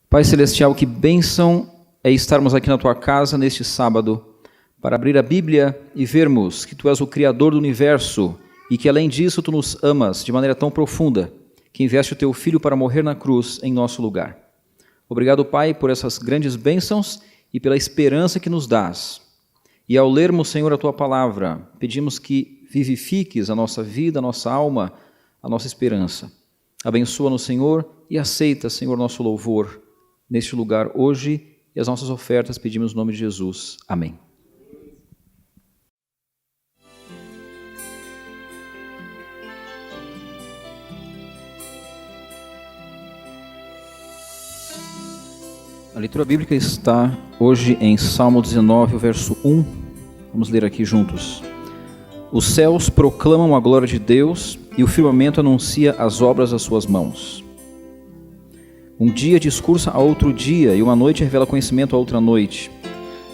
Pai Celestial, que bênção é estarmos aqui na Tua casa neste sábado para abrir a Bíblia e vermos que Tu és o Criador do Universo e que, além disso, Tu nos amas de maneira tão profunda que enviaste o Teu Filho para morrer na cruz em nosso lugar. Obrigado, Pai, por essas grandes bênçãos e pela esperança que nos dás. E ao lermos, Senhor, a Tua Palavra, pedimos que vivifiques a nossa vida, a nossa alma, a nossa esperança. Abençoa-nos, Senhor, e aceita, Senhor, nosso louvor neste lugar hoje e as nossas ofertas pedimos no nome de Jesus. Amém. A leitura bíblica está hoje em Salmo 19, verso 1. Vamos ler aqui juntos. Os céus proclamam a glória de Deus e o firmamento anuncia as obras das suas mãos. Um dia discursa a outro dia e uma noite revela conhecimento a outra noite.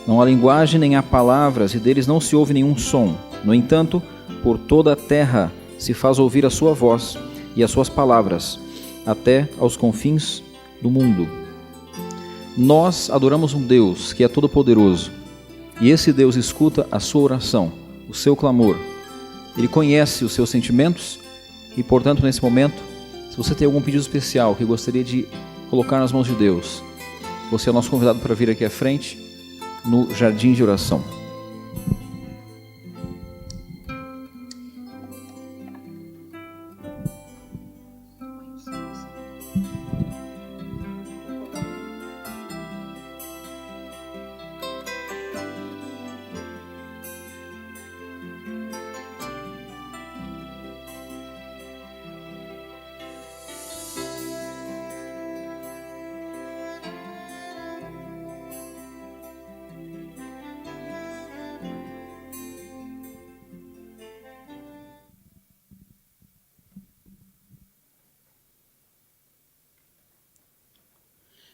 Não há linguagem nem há palavras e deles não se ouve nenhum som. No entanto, por toda a terra se faz ouvir a sua voz e as suas palavras, até aos confins do mundo. Nós adoramos um Deus que é todo-poderoso e esse Deus escuta a sua oração, o seu clamor. Ele conhece os seus sentimentos e, portanto, nesse momento, se você tem algum pedido especial que gostaria de colocar nas mãos de Deus, você é o nosso convidado para vir aqui à frente no jardim de oração.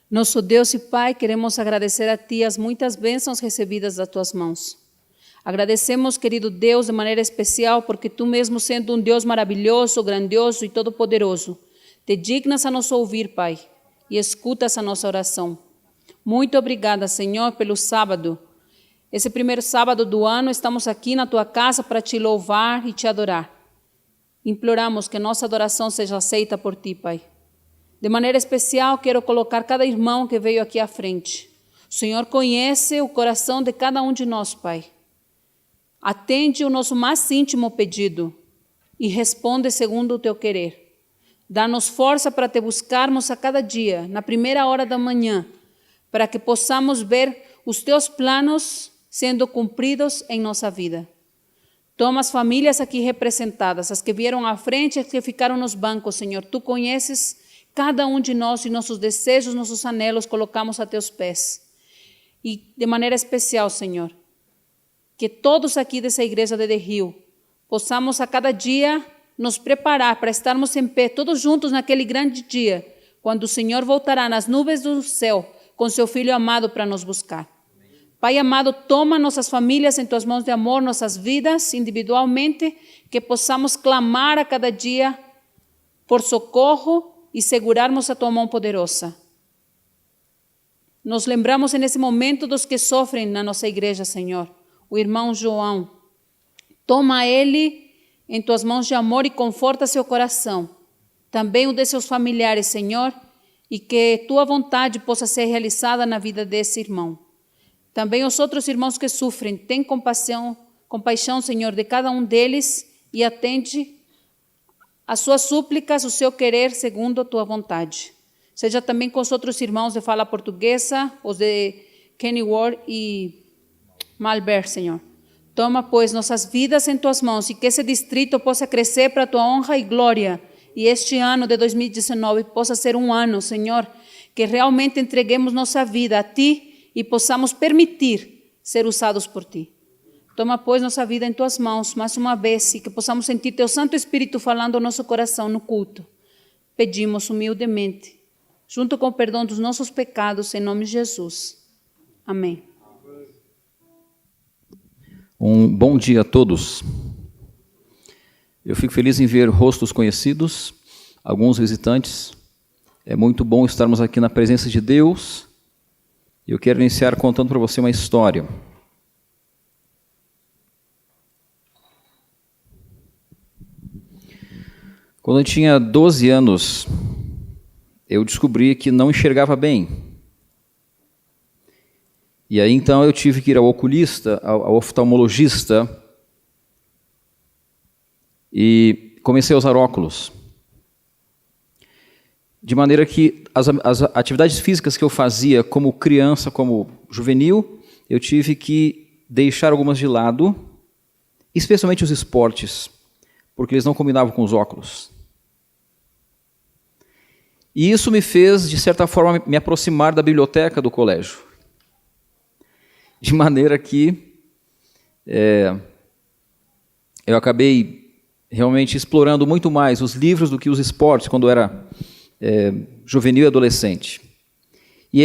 Nosso Deus e Pai, queremos agradecer a Ti as muitas bênçãos recebidas das Tuas mãos. Agradecemos, querido Deus, de maneira especial, porque Tu mesmo, sendo um Deus maravilhoso, grandioso e todo-poderoso, Te dignas a nos ouvir, Pai, e escutas a nossa oração. Muito obrigada, Senhor, pelo sábado. Esse primeiro sábado do ano, estamos aqui na Tua casa para Te louvar e Te adorar. Imploramos que nossa adoração seja aceita por Ti, Pai. De maneira especial, quero colocar cada irmão que veio aqui à frente. O Senhor conhece o coração de cada um de nós, Pai. Atende o nosso mais íntimo pedido e responde segundo o Teu querer. Dá-nos força para Te buscarmos a cada dia, na primeira hora da manhã, para que possamos ver os Teus planos sendo cumpridos em nossa vida. Toma as famílias aqui representadas, as que vieram à frente e as que ficaram nos bancos, Senhor. Tu conheces cada um de nós e nossos desejos, nossos anelos, colocamos a Teus pés. E de maneira especial, Senhor, que todos aqui dessa igreja de The Hill possamos a cada dia nos preparar para estarmos em pé, todos juntos naquele grande dia, quando o Senhor voltará nas nuvens do céu com Seu Filho amado para nos buscar. Pai amado, toma nossas famílias em Tuas mãos de amor, nossas vidas individualmente, que possamos clamar a cada dia por socorro e segurarmos a Tua mão poderosa. Nos lembramos nesse momento dos que sofrem na nossa igreja, Senhor. O irmão João. Toma ele em Tuas mãos de amor e conforta seu coração. Também o de seus familiares, Senhor, e que Tua vontade possa ser realizada na vida desse irmão. Também os outros irmãos que sofrem, tem compaixão, Senhor, de cada um deles e atende as suas súplicas, o seu querer segundo a Tua vontade. Seja também com os outros irmãos de fala portuguesa, os de Kenilworth e Malbert, Senhor. Toma, pois, nossas vidas em Tuas mãos e que esse distrito possa crescer para a Tua honra e glória. E este ano de 2019 possa ser um ano, Senhor, que realmente entreguemos nossa vida a Ti e possamos permitir ser usados por Ti. Toma, pois, nossa vida em Tuas mãos, mais uma vez, e que possamos sentir Teu Santo Espírito falando ao nosso coração no culto. Pedimos humildemente, junto com o perdão dos nossos pecados, em nome de Jesus. Amém. Um bom dia a todos. Eu fico feliz em ver rostos conhecidos, alguns visitantes. É muito bom estarmos aqui na presença de Deus. Eu quero iniciar contando para você uma história. Quando eu tinha 12 anos, eu descobri que não enxergava bem. E aí então eu tive que ir ao oculista, ao oftalmologista, e comecei a usar óculos. De maneira que as atividades físicas que eu fazia como criança, como juvenil, eu tive que deixar algumas de lado, especialmente os esportes, porque eles não combinavam com os óculos. E isso me fez, de certa forma, me aproximar da biblioteca do colégio. De maneira que eu acabei realmente explorando muito mais os livros do que os esportes, quando eu era juvenil e adolescente. E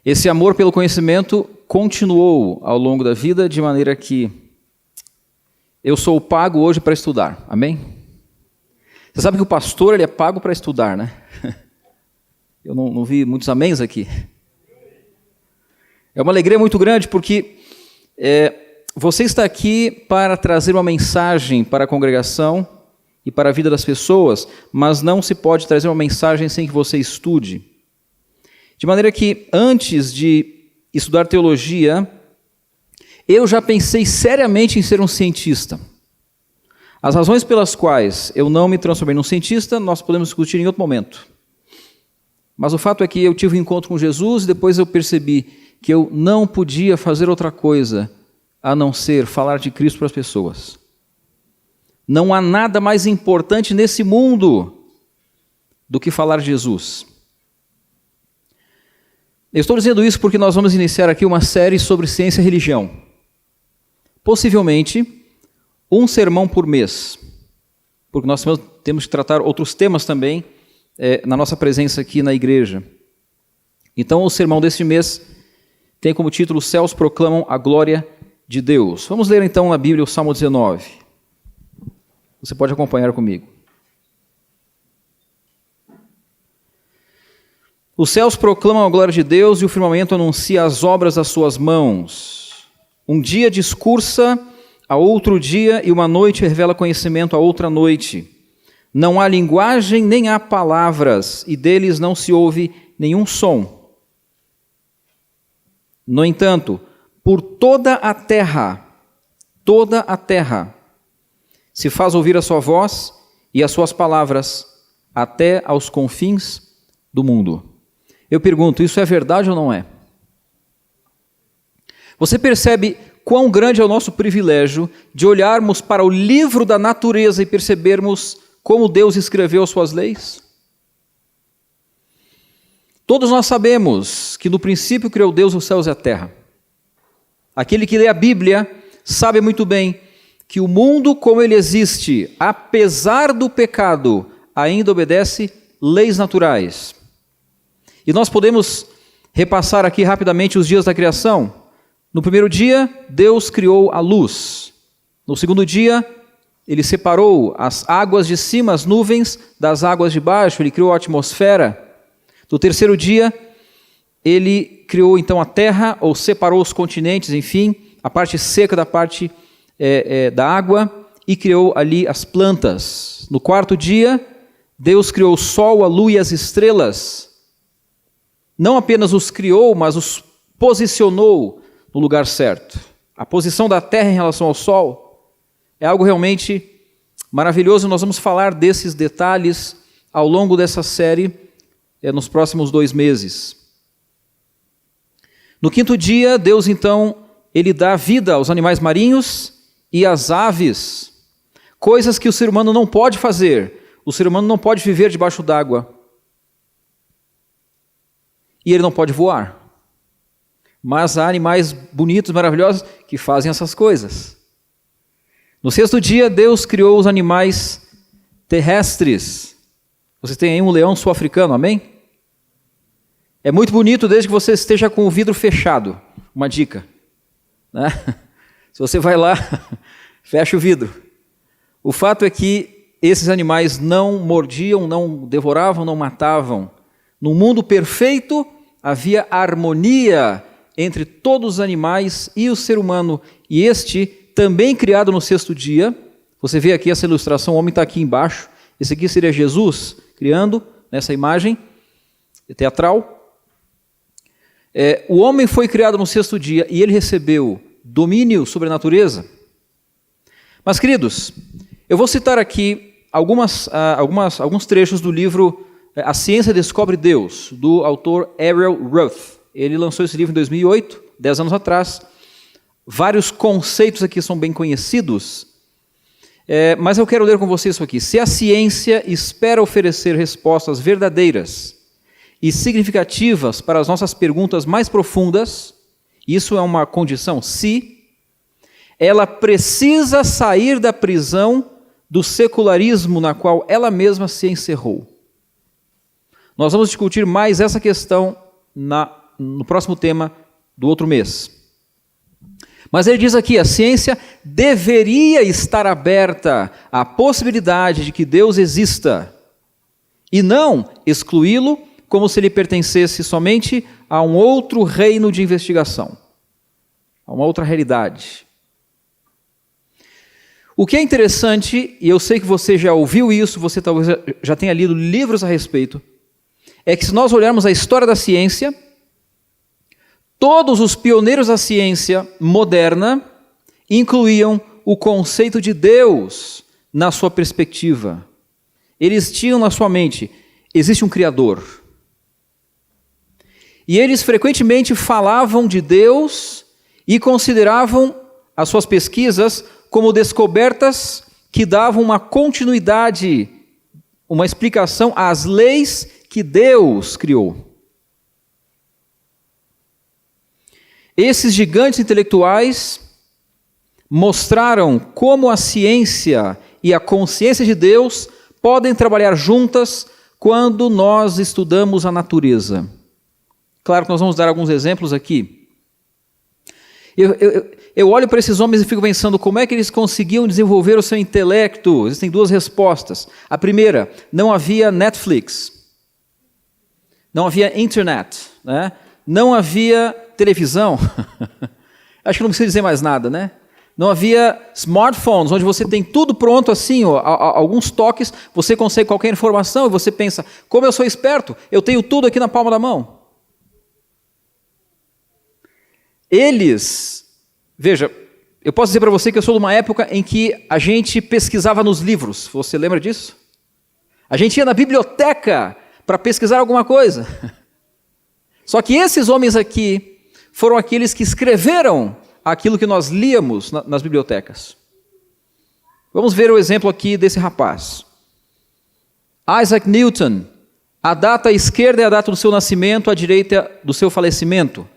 esse amor pelo conhecimento continuou ao longo da vida, de maneira que eu sou pago hoje para estudar. Amém? Você sabe que o pastor ele é pago para estudar, né? Eu não vi muitos améns aqui. É uma alegria muito grande porque você está aqui para trazer uma mensagem para a congregação e para a vida das pessoas, mas não se pode trazer uma mensagem sem que você estude. De maneira que, antes de estudar teologia, eu já pensei seriamente em ser um cientista. As razões pelas quais eu não me transformei num cientista, nós podemos discutir em outro momento. Mas o fato é que eu tive um encontro com Jesus e depois eu percebi que eu não podia fazer outra coisa a não ser falar de Cristo para as pessoas. Não há nada mais importante nesse mundo do que falar de Jesus. Eu estou dizendo isso porque nós vamos iniciar aqui uma série sobre ciência e religião. Possivelmente, um sermão por mês, porque nós temos que tratar outros temas também na nossa presença aqui na igreja. Então, o sermão deste mês tem como título Os céus proclamam a glória de Deus. Vamos ler então na Bíblia o Salmo 19. Você pode acompanhar comigo. Os céus proclamam a glória de Deus e o firmamento anuncia as obras das suas mãos. Um dia discursa a outro dia e uma noite revela conhecimento a outra noite. Não há linguagem nem há palavras e deles não se ouve nenhum som. No entanto, por toda a terra, se faz ouvir a sua voz e as suas palavras até aos confins do mundo. Eu pergunto, isso é verdade ou não é? Você percebe quão grande é o nosso privilégio de olharmos para o livro da natureza e percebermos como Deus escreveu as suas leis? Todos nós sabemos que no princípio criou Deus os céus e a terra. Aquele que lê a Bíblia sabe muito bem que o mundo como ele existe, apesar do pecado, ainda obedece leis naturais. E nós podemos repassar aqui rapidamente os dias da criação. No primeiro dia, Deus criou a luz. No segundo dia, ele separou as águas de cima, as nuvens, das águas de baixo, ele criou a atmosfera. No terceiro dia, ele criou então a terra, ou separou os continentes, enfim, a parte seca da parte da água, e criou ali as plantas. No quarto dia, Deus criou o sol, a lua e as estrelas. Não apenas os criou, mas os posicionou no lugar certo. A posição da terra em relação ao sol é algo realmente maravilhoso. Nós vamos falar desses detalhes ao longo dessa série, nos próximos 2 meses. No quinto dia, Deus então, ele dá vida aos animais marinhos e às aves, coisas que o ser humano não pode fazer. O ser humano não pode viver debaixo d'água. E ele não pode voar. Mas há animais bonitos, maravilhosos, que fazem essas coisas. No sexto dia, Deus criou os animais terrestres. Você tem aí um leão sul-africano, amém? É muito bonito desde que você esteja com o vidro fechado. Uma dica, né? Se você vai lá, fecha o vidro. O fato é que esses animais não mordiam, não devoravam, não matavam. No mundo perfeito havia harmonia entre todos os animais e o ser humano. E este, também criado no sexto dia, você vê aqui essa ilustração, o homem está aqui embaixo. Esse aqui seria Jesus criando, nessa imagem teatral. O homem foi criado no sexto dia e ele recebeu domínio sobre a natureza. Mas, queridos, eu vou citar aqui alguns trechos do livro A Ciência Descobre Deus, do autor Ariel Roth. Ele lançou esse livro em 2008, 10 anos atrás. Vários conceitos aqui são bem conhecidos, mas eu quero ler com vocês isso aqui. Se a ciência espera oferecer respostas verdadeiras e significativas para as nossas perguntas mais profundas, isso é uma condição, se ela precisa sair da prisão do secularismo na qual ela mesma se encerrou. Nós vamos discutir mais essa questão no próximo tema do outro mês. Mas ele diz aqui, a ciência deveria estar aberta à possibilidade de que Deus exista e não excluí-lo como se ele pertencesse somente a um outro reino de investigação, a uma outra realidade. O que é interessante, e eu sei que você já ouviu isso, você talvez já tenha lido livros a respeito, é que se nós olharmos a história da ciência, todos os pioneiros da ciência moderna incluíam o conceito de Deus na sua perspectiva. Eles tinham na sua mente, existe um Criador. E eles frequentemente falavam de Deus e consideravam as suas pesquisas como descobertas que davam uma continuidade, uma explicação às leis que Deus criou. Esses gigantes intelectuais mostraram como a ciência e a consciência de Deus podem trabalhar juntas quando nós estudamos a natureza. Claro que nós vamos dar alguns exemplos aqui. Eu olho para esses homens e fico pensando como é que eles conseguiam desenvolver o seu intelecto. Existem duas respostas. A primeira, não havia Netflix, não havia internet, né? Não havia televisão. Acho que não precisa dizer mais nada, né? Não havia smartphones, onde você tem tudo pronto assim, ó, alguns toques, você consegue qualquer informação e você pensa, como eu sou esperto, eu tenho tudo aqui na palma da mão. Eles, veja, eu posso dizer para você que eu sou de uma época em que a gente pesquisava nos livros. Você lembra disso? A gente ia na biblioteca para pesquisar alguma coisa. Só que esses homens aqui foram aqueles que escreveram aquilo que nós líamos nas bibliotecas. Vamos ver o exemplo aqui desse rapaz. Isaac Newton. A data à esquerda é a data do seu nascimento, à direita do seu falecimento.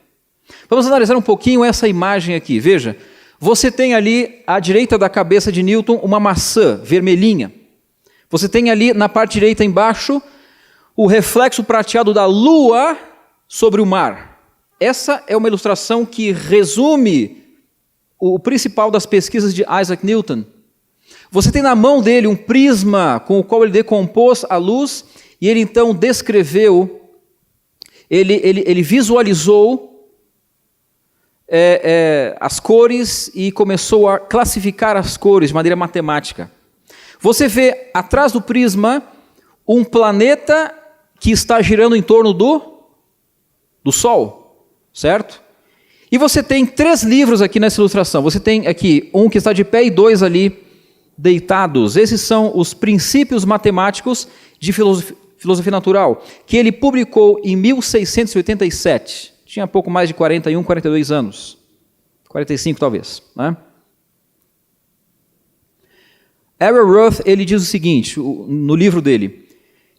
Vamos analisar um pouquinho essa imagem aqui. Veja, você tem ali à direita da cabeça de Newton uma maçã vermelhinha. Você tem ali na parte direita embaixo o reflexo prateado da lua sobre o mar. Essa é uma ilustração que resume o principal das pesquisas de Isaac Newton. Você tem na mão dele um prisma com o qual ele decompôs a luz e ele então descreveu, ele visualizou as cores e começou a classificar as cores de maneira matemática. Você vê atrás do prisma um planeta que está girando em torno do Sol, certo? E você tem 3 livros aqui nessa ilustração. Você tem aqui um que está de pé e 2 ali deitados. Esses são os princípios matemáticos de filosofia natural, que ele publicou em 1687. Tinha pouco mais de 41, 42 anos. 45 talvez, né? Ariel Roth, ele diz o seguinte, no livro dele: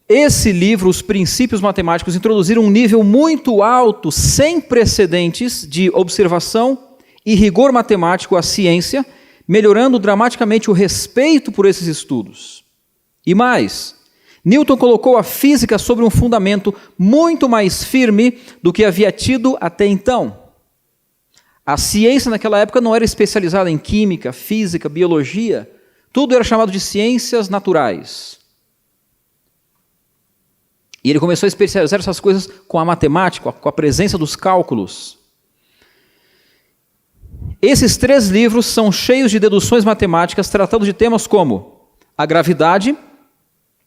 esse livro, os princípios matemáticos, introduziram um nível muito alto, sem precedentes, de observação e rigor matemático à ciência, melhorando dramaticamente o respeito por esses estudos. E mais, Newton colocou a física sobre um fundamento muito mais firme do que havia tido até então. A ciência naquela época não era especializada em química, física, biologia, Tudo era chamado de ciências naturais. E ele começou a especializar essas coisas com a matemática, com a presença dos cálculos. Esses 3 livros são cheios de deduções matemáticas, tratando de temas como a gravidade,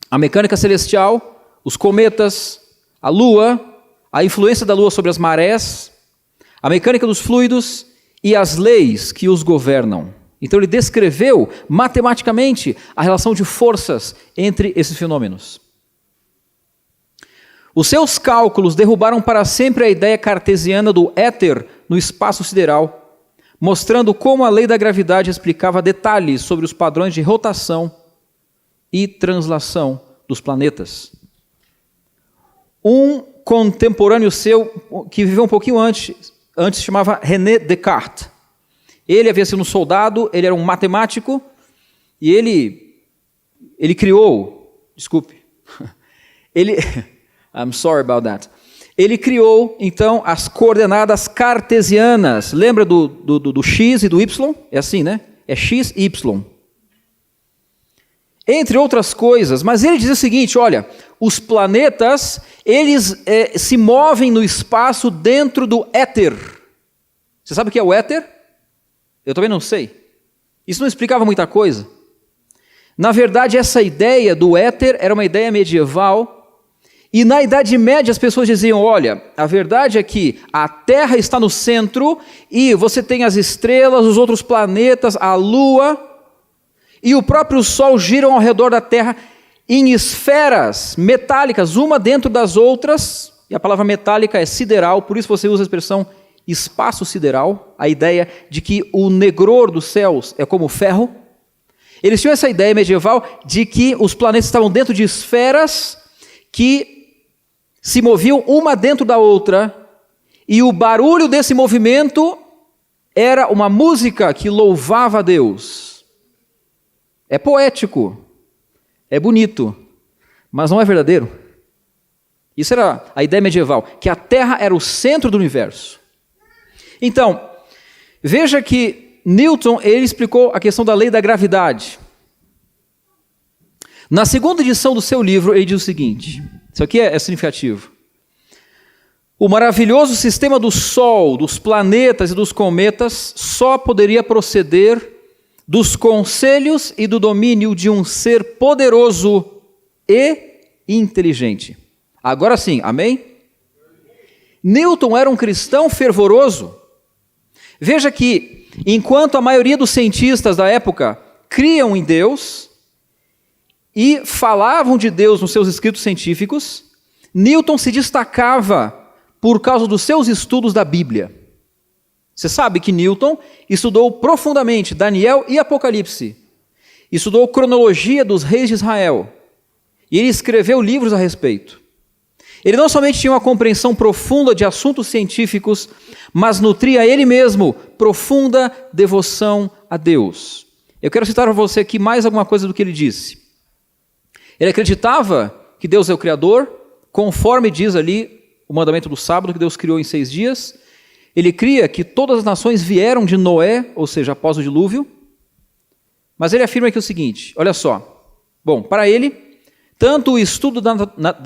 a mecânica celestial, os cometas, a lua, a influência da lua sobre as marés, a mecânica dos fluidos e as leis que os governam. Então ele descreveu matematicamente a relação de forças entre esses fenômenos. Os seus cálculos derrubaram para sempre a ideia cartesiana do éter no espaço sideral, mostrando como a lei da gravidade explicava detalhes sobre os padrões de rotação e translação dos planetas. Um contemporâneo seu, que viveu um pouquinho antes se chamava René Descartes. Ele havia sido um soldado, ele era um matemático, e ele criou, I'm sorry about that. Ele criou, então, as coordenadas cartesianas. Lembra do X e do Y? É assim, né? É X e Y. Entre outras coisas, mas ele diz o seguinte, olha, os planetas, eles se movem no espaço dentro do éter. Você sabe o que é o éter? Eu também não sei. Isso não explicava muita coisa. Na verdade, essa ideia do éter era uma ideia medieval. E na Idade Média as pessoas diziam, olha, a verdade é que a Terra está no centro e você tem as estrelas, os outros planetas, a Lua e o próprio Sol giram ao redor da Terra em esferas metálicas, uma dentro das outras, e a palavra metálica é sideral, por isso você usa a expressão espaço sideral, a ideia de que o negror dos céus é como ferro. Eles tinham essa ideia medieval de que os planetas estavam dentro de esferas que se moviam uma dentro da outra, e o barulho desse movimento era uma música que louvava a Deus. É poético, é bonito, mas não é verdadeiro. Isso era a ideia medieval, que a Terra era o centro do universo. Então, veja que Newton, ele explicou a questão da lei da gravidade. Na segunda edição do seu livro, ele diz o seguinte, isso aqui é significativo. O maravilhoso sistema do Sol, dos planetas e dos cometas só poderia proceder dos conselhos e do domínio de um ser poderoso e inteligente. Agora sim, amém? Newton era um cristão fervoroso. Veja que, enquanto a maioria dos cientistas da época criam em Deus e falavam de Deus nos seus escritos científicos, Newton se destacava por causa dos seus estudos da Bíblia. Você sabe que Newton estudou profundamente Daniel e Apocalipse, estudou cronologia dos reis de Israel, e ele escreveu livros a respeito. Ele não somente tinha uma compreensão profunda de assuntos científicos, mas nutria ele mesmo profunda devoção a Deus. Eu quero citar para você aqui mais alguma coisa do que ele disse. Ele acreditava que Deus é o Criador, conforme diz ali o mandamento do sábado, que Deus criou em 6 dias. Ele cria que todas as nações vieram de Noé, ou seja, após o dilúvio. Mas ele afirma aqui o seguinte, olha só. Bom, para ele, tanto o estudo da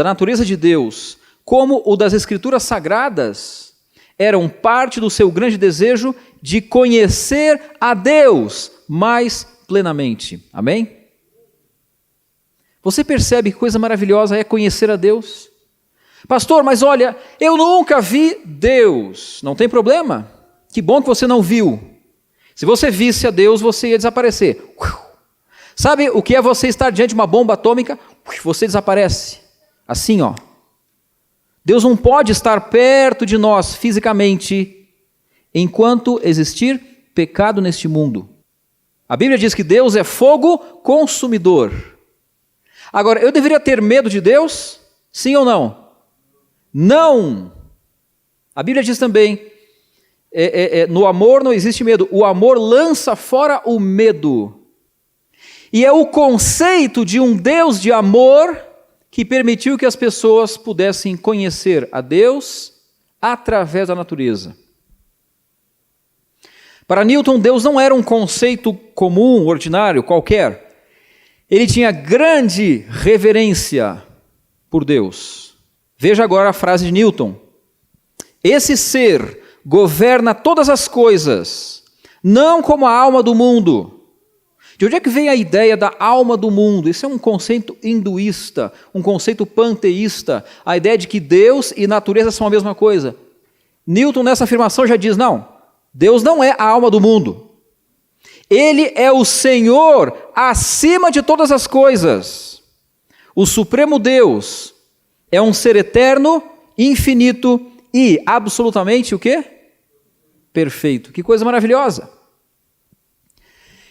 natureza de Deus, como o das Escrituras Sagradas, eram parte do seu grande desejo de conhecer a Deus mais plenamente. Amém? Você percebe que coisa maravilhosa é conhecer a Deus? Pastor, mas olha, eu nunca vi Deus. Não tem problema. Que bom que você não viu. Se você visse a Deus, você ia desaparecer. Sabe o que é você estar diante de uma bomba atômica? Você desaparece. Assim, ó. Deus não pode estar perto de nós fisicamente enquanto existir pecado neste mundo. A Bíblia diz que Deus é fogo consumidor. Agora, eu deveria ter medo de Deus? Sim ou não? Não! A Bíblia diz também, no amor não existe medo. O amor lança fora o medo. E é o conceito de um Deus de amor que permitiu que as pessoas pudessem conhecer a Deus através da natureza. Para Newton, Deus não era um conceito comum, ordinário, qualquer. Ele tinha grande reverência por Deus. Veja agora a frase de Newton. Esse ser governa todas as coisas, não como a alma do mundo. De onde é que vem a ideia da alma do mundo? Isso é um conceito hinduísta, um conceito panteísta, a ideia de que Deus e natureza são a mesma coisa. Newton, nessa afirmação, já diz, não, Deus não é a alma do mundo. Ele é o Senhor acima de todas as coisas. O Supremo Deus é um ser eterno, infinito e absolutamente o quê? Perfeito. Que coisa maravilhosa.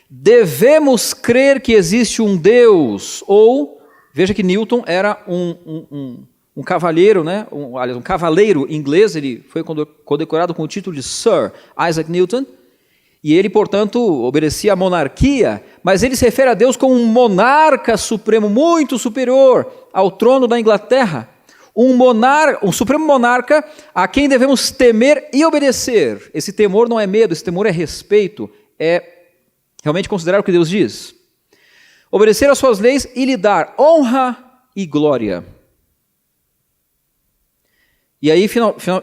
Devemos crer que existe um Deus, ou, veja que Newton era um cavalheiro, né? Um cavaleiro inglês, ele foi condecorado com o título de Sir Isaac Newton, e ele, portanto, obedecia à monarquia, mas ele se refere a Deus como um monarca supremo, muito superior ao trono da Inglaterra, um supremo monarca a quem devemos temer e obedecer. Esse temor não é medo, esse temor é respeito, é realmente considerar o que Deus diz. Obedecer às suas leis e lhe dar honra e glória. E aí,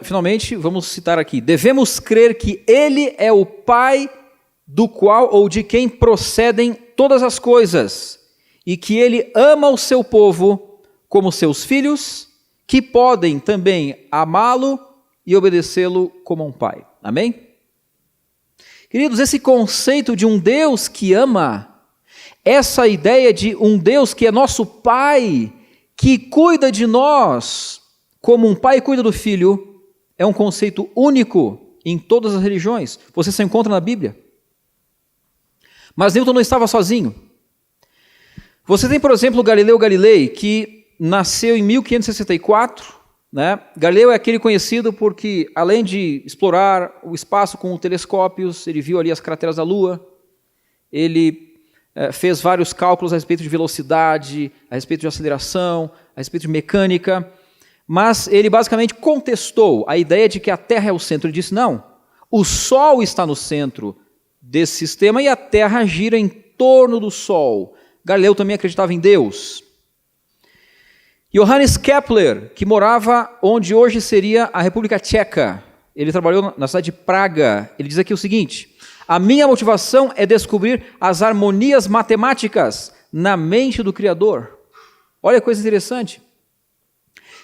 finalmente, vamos citar aqui. Devemos crer que Ele é o Pai do qual ou de quem procedem todas as coisas e que Ele ama o seu povo como seus filhos, que podem também amá-lo e obedecê-lo como um pai. Amém? Queridos, esse conceito de um Deus que ama, essa ideia de um Deus que é nosso Pai, que cuida de nós, como um pai cuida do filho, é um conceito único em todas as religiões. Você se encontra na Bíblia. Mas Newton não estava sozinho. Você tem, por exemplo, Galileu Galilei, que nasceu em 1564, né? Galileu é aquele conhecido porque, além de explorar o espaço com telescópios, ele viu ali as crateras da Lua, ele fez vários cálculos a respeito de velocidade, a respeito de aceleração, a respeito de mecânica, mas ele basicamente contestou a ideia de que a Terra é o centro. Ele disse, não, o Sol está no centro desse sistema e a Terra gira em torno do Sol. Galileu também acreditava em Deus. Johannes Kepler, que morava onde hoje seria a República Tcheca, ele trabalhou na cidade de Praga, ele diz aqui o seguinte, a minha motivação é descobrir as harmonias matemáticas na mente do Criador. Olha que coisa interessante.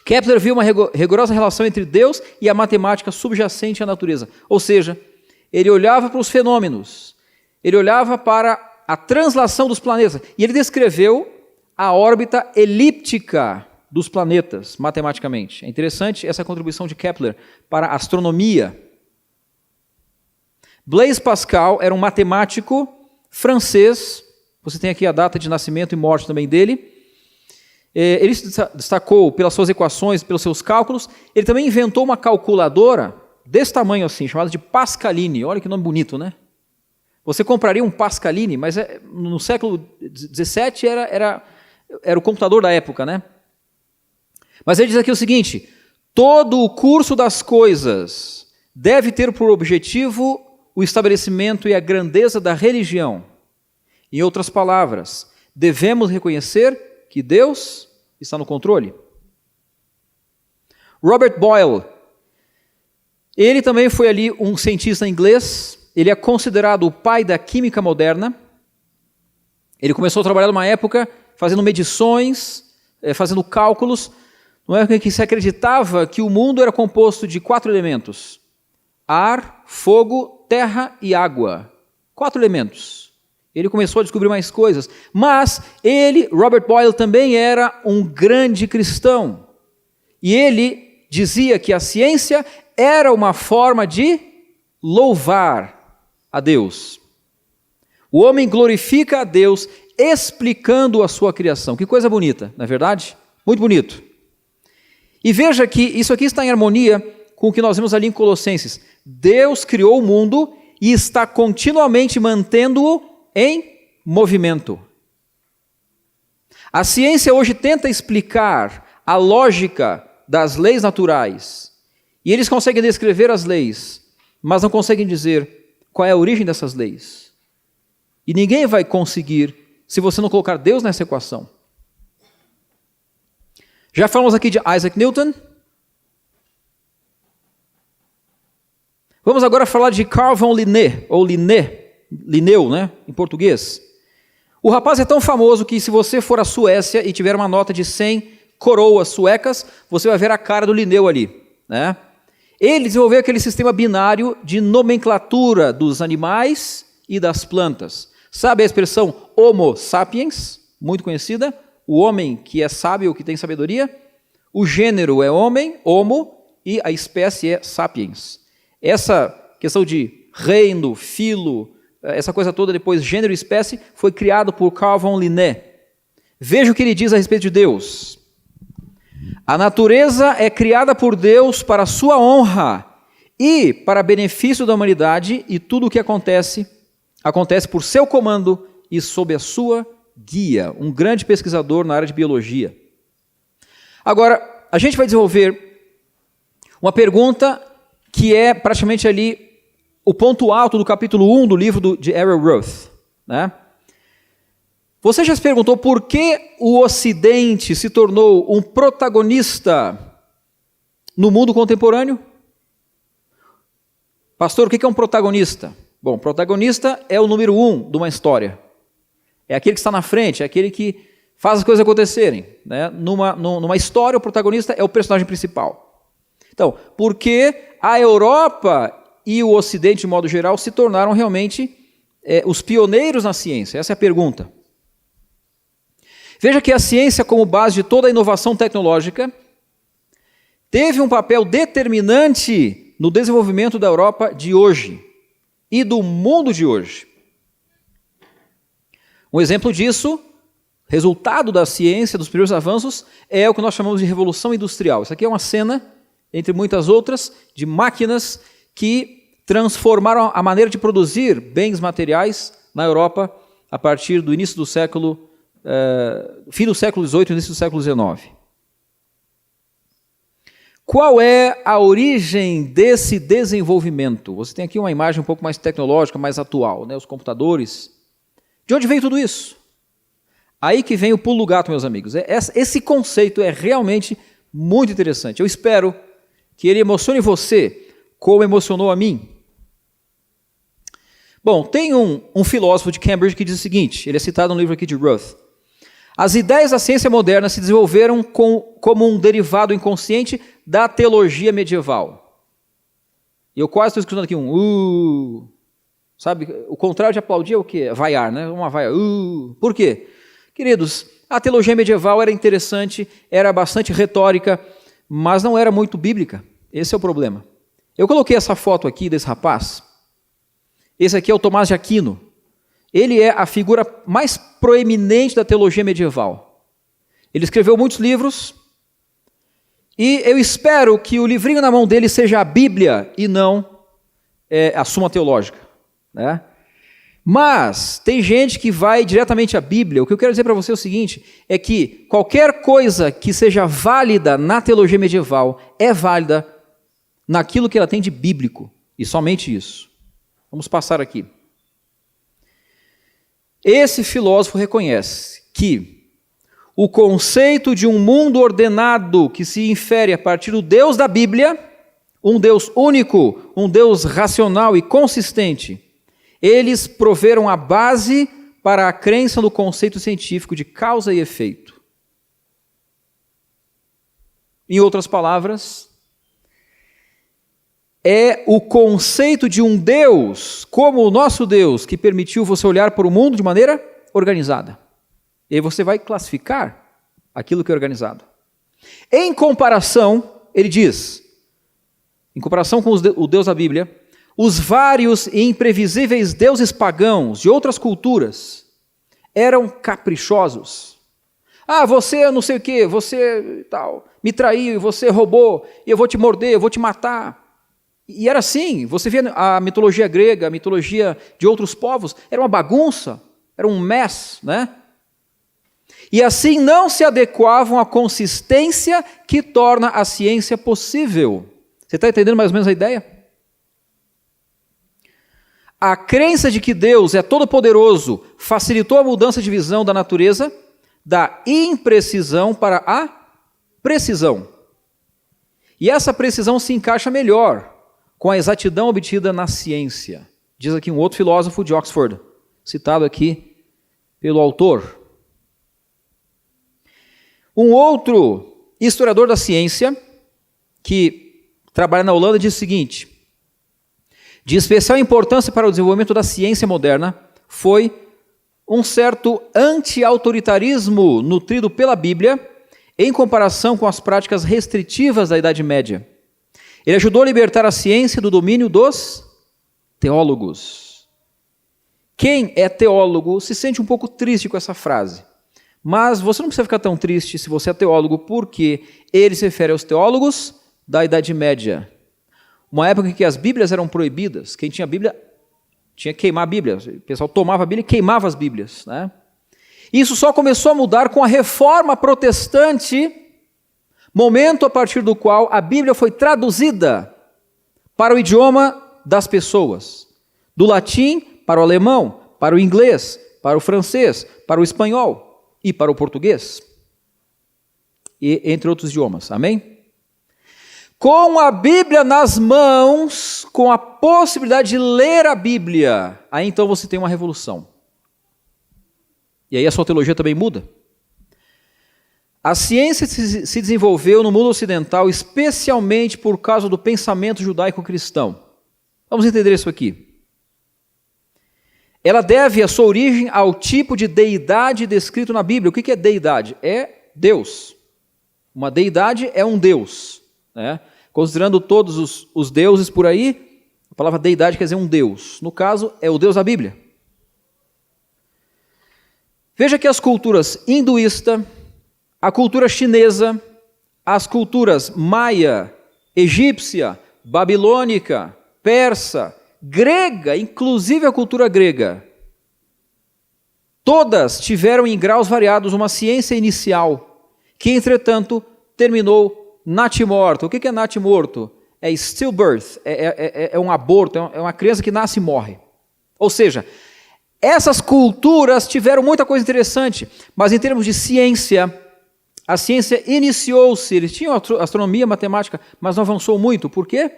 Kepler viu uma rigorosa relação entre Deus e a matemática subjacente à natureza. Ou seja, ele olhava para os fenômenos, ele olhava para a translação dos planetas, e ele descreveu a órbita elíptica dos planetas, matematicamente. É interessante essa contribuição de Kepler para a astronomia. Blaise Pascal era um matemático francês, você tem aqui a data de nascimento e morte também dele. Ele se destacou pelas suas equações, pelos seus cálculos. Ele também inventou uma calculadora desse tamanho assim, chamada de Pascaline. Olha que nome bonito, né? Você compraria um Pascaline, mas no século XVII era o computador da época, né? Mas ele diz aqui o seguinte, todo o curso das coisas deve ter por objetivo o estabelecimento e a grandeza da religião. Em outras palavras, devemos reconhecer que Deus está no controle. Robert Boyle, ele também foi ali um cientista inglês, ele é considerado o pai da química moderna. Ele começou a trabalhar numa época fazendo medições, fazendo cálculos, numa época em que se acreditava que o mundo era composto de 4 elementos: ar, fogo, terra e água. 4 elementos. Ele começou a descobrir mais coisas, mas ele, Robert Boyle, também era um grande cristão. E ele dizia que a ciência era uma forma de louvar a Deus. O homem glorifica a Deus explicando a sua criação. Que coisa bonita, não é verdade? Muito bonito. E veja que isso aqui está em harmonia com o que nós vimos ali em Colossenses. Deus criou o mundo e está continuamente mantendo-o em movimento. A ciência hoje tenta explicar a lógica das leis naturais. E eles conseguem descrever as leis, mas não conseguem dizer qual é a origem dessas leis. E ninguém vai conseguir se você não colocar Deus nessa equação. Já falamos aqui de Isaac Newton. Vamos agora falar de Carl von Linné, ou Linneu, né, em português. O rapaz é tão famoso que se você for à Suécia e tiver uma nota de 100 coroas suecas, você vai ver a cara do Linneu ali, né? Ele desenvolveu aquele sistema binário de nomenclatura dos animais e das plantas. Sabe a expressão Homo sapiens, muito conhecida? O homem que é sábio, que tem sabedoria. O gênero é homem, homo, e a espécie é sapiens. Essa questão de reino, filo, essa coisa toda depois, gênero e espécie, foi criado por Carl von Linné. Veja o que ele diz a respeito de Deus. A natureza é criada por Deus para a sua honra e para benefício da humanidade, e tudo o que acontece por seu comando e sob a sua guia. Um grande pesquisador na área de biologia. Agora, a gente vai desenvolver uma pergunta que é praticamente ali o ponto alto do capítulo 1 do livro de Errol Roth, né? Você já se perguntou por que o Ocidente se tornou um protagonista no mundo contemporâneo? Pastor, o que é um protagonista? Bom, protagonista é o número 1 de uma história. É aquele que está na frente, é aquele que faz as coisas acontecerem, né? Numa história, o protagonista é o personagem principal. Então, por que a Europa e o Ocidente, de modo geral, se tornaram realmente os pioneiros na ciência? Essa é a pergunta. Veja que a ciência, como base de toda a inovação tecnológica, teve um papel determinante no desenvolvimento da Europa de hoje e do mundo de hoje. Um exemplo disso, resultado da ciência, dos primeiros avanços, é o que nós chamamos de Revolução Industrial. Isso aqui é uma cena, entre muitas outras, de máquinas que transformaram a maneira de produzir bens materiais na Europa a partir do início do fim do século XVIII e início do século XIX. Qual é a origem desse desenvolvimento? Você tem aqui uma imagem um pouco mais tecnológica, mais atual, né? Os computadores. De onde veio tudo isso? Aí que vem o pulo do gato, meus amigos. Esse conceito é realmente muito interessante. Eu espero que ele emocione você, como emocionou a mim. Bom, tem um filósofo de Cambridge que diz o seguinte, ele é citado no livro aqui de Roth. As ideias da ciência moderna se desenvolveram como um derivado inconsciente da teologia medieval. E eu quase estou escutando aqui sabe, o contrário de aplaudir é o quê? Vaiar, né? Uma vaia. Por quê? Queridos, a teologia medieval era interessante, era bastante retórica, mas não era muito bíblica. Esse é o problema. Eu coloquei essa foto aqui desse rapaz. Esse aqui é o Tomás de Aquino. Ele é a figura mais proeminente da teologia medieval. Ele escreveu muitos livros, e eu espero que o livrinho na mão dele seja a Bíblia e não a Suma Teológica, né? Mas tem gente que vai diretamente à Bíblia. O que eu quero dizer para você é o seguinte, é que qualquer coisa que seja válida na teologia medieval é válida naquilo que ela tem de bíblico, e somente isso. Vamos passar aqui. Esse filósofo reconhece que o conceito de um mundo ordenado que se infere a partir do Deus da Bíblia, um Deus único, um Deus racional e consistente, eles proveram a base para a crença no conceito científico de causa e efeito. Em outras palavras, é o conceito de um Deus, como o nosso Deus, que permitiu você olhar para o mundo de maneira organizada. E aí você vai classificar aquilo que é organizado. Em comparação, ele diz, em comparação com o Deus da Bíblia, os vários e imprevisíveis deuses pagãos de outras culturas eram caprichosos. Você não sei o quê, você tal, me traiu, você roubou, e eu vou te morder, eu vou te matar. E era assim, você vê a mitologia grega, a mitologia de outros povos, era uma bagunça, era um mess, né? E assim não se adequavam à consistência que torna a ciência possível. Você está entendendo mais ou menos a ideia? A crença de que Deus é todo-poderoso facilitou a mudança de visão da natureza, da imprecisão para a precisão. E essa precisão se encaixa melhor com a exatidão obtida na ciência. Diz aqui um outro filósofo de Oxford, citado aqui pelo autor. Um outro historiador da ciência, que trabalha na Holanda, diz o seguinte: de especial importância para o desenvolvimento da ciência moderna foi um certo anti-autoritarismo nutrido pela Bíblia em comparação com as práticas restritivas da Idade Média. Ele ajudou a libertar a ciência do domínio dos teólogos. Quem é teólogo se sente um pouco triste com essa frase, mas você não precisa ficar tão triste se você é teólogo, porque ele se refere aos teólogos da Idade Média. Uma época em que as Bíblias eram proibidas. Quem tinha Bíblia tinha que queimar a Bíblia. O pessoal tomava a Bíblia e queimava as Bíblias, né? Isso só começou a mudar com a Reforma Protestante, momento a partir do qual a Bíblia foi traduzida para o idioma das pessoas. Do latim para o alemão, para o inglês, para o francês, para o espanhol e para o português. E entre outros idiomas. Amém? Com a Bíblia nas mãos, com a possibilidade de ler a Bíblia, aí então você tem uma revolução. E aí a sua teologia também muda. A ciência se desenvolveu no mundo ocidental especialmente por causa do pensamento judaico-cristão. Vamos entender isso aqui. Ela deve a sua origem ao tipo de deidade descrito na Bíblia. O que é deidade? É Deus. Uma deidade é um Deus, né? Considerando todos os deuses por aí, a palavra deidade quer dizer um Deus. No caso, é o Deus da Bíblia. Veja que as culturas hinduísta, a cultura chinesa, as culturas maia, egípcia, babilônica, persa, grega, inclusive a cultura grega, todas tiveram em graus variados uma ciência inicial, que entretanto terminou natimorto. O que é natimorto? É stillbirth, é um aborto, é uma criança que nasce e morre. Ou seja, essas culturas tiveram muita coisa interessante, mas em termos de ciência, a ciência iniciou-se, eles tinham astronomia, matemática, mas não avançou muito. Por quê?